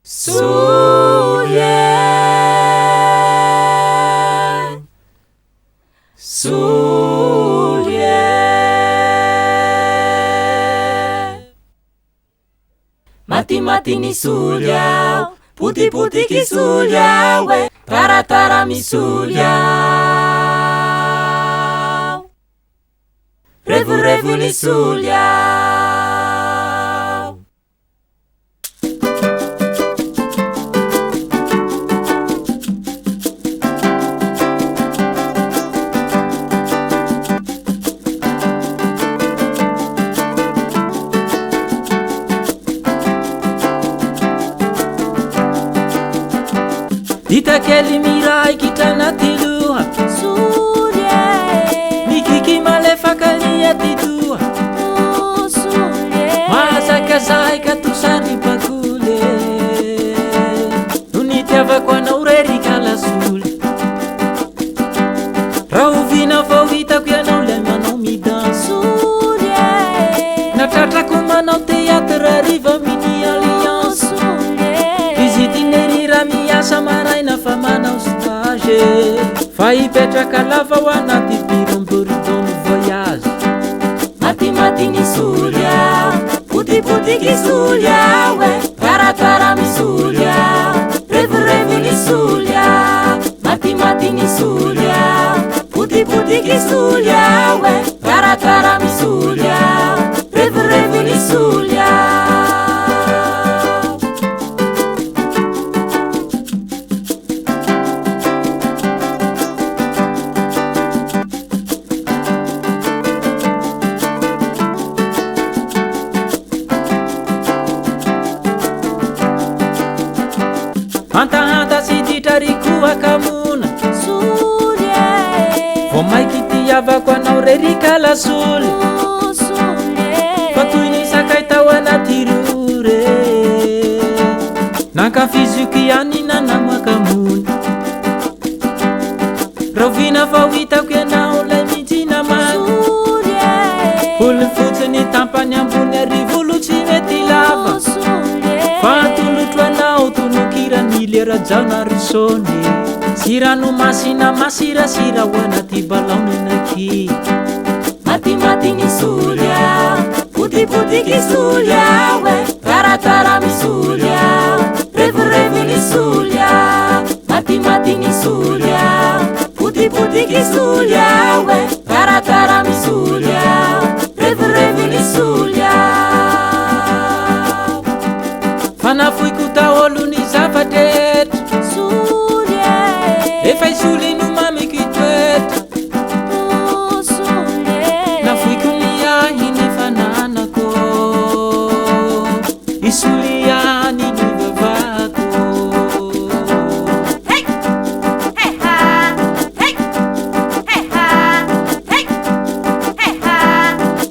Sulye, sulye. Mati-mati ni sulyao, putih-putih ki sulyao, tara-tara mi sulyao, revu-revu ni sulyao. Itakeli mirai kitana tiluha Sulye, mikiki malefaka lia tidua sulye. Masaka sai katusani pakule Unitiava kwa na ureri kala suli Rauvina vawita kuya na ulema na umidan Sulye, Natata kuma na teatra riva mini alliance Visitineri ramia samarai na famana o stage Fa ipetraka lava ho anaty birom-boridon voyage mati-mati ni sulyao, putih-putih ki sulyao, tara-tara mi sulyao, revu-revu ni sulyao. Mati-mati ni sulyao, putih-putih ki sulyao, tara-tara mi sulyao, revu-revu ni sulyao. Hantahanta sy ditrarikoa kamona Sulye, Vao maiky tiavako anao rerika soli sulye. Fa toy ny sakay tao anaty rore Nankafiziko ihany nanamo kamona Rovina vao hitako ianao lay mijina mana Olony fotsiny tampany ambony arivolo tsy mety lava Fa tolotro anao tonokirany lera-jaona risony Sy rano masina masirasira ho anaty balaoninaky Mati-mati ni sulyao, putih-putih ki sulyao, tara-tara mi sulyao, revu-revu ni sulyao. Mati-mati ni sulyao, putih-putih ki sulyao, tara-tara mi sulyao, revu-revu ni sulyao. Fanafoiko taolony zavatretra Sulye, Efa isoli no mamiko toetra Nafoiko miahy ny fananako Isoli ihany ny vavako Hey! Hey ha! Hey! Hey ha! Hey! Hey ha!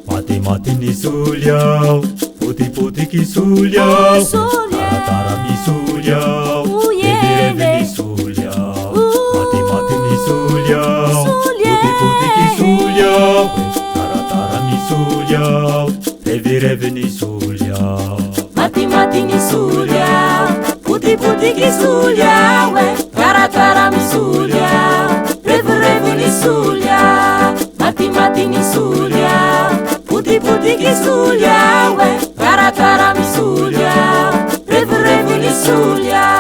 Mati-mati ni sulyao, putih-putih ki sulyao, tara-tara mi sulyao, revu-revu ni sulyao. Mati-mati ni sulyao, putih-putih ki sulyao, tara-tara mi sulyao, revu-revu ni sulyao. Mati-mati ni sulyao, putih-putih ki sulyao, tara-tara mi sulyao, revu-revu ni sulyao. Mati-mati ni sulyao, putih-putih ki sulyao, tara-tara mi sulyao, revu-revu ni sulyao.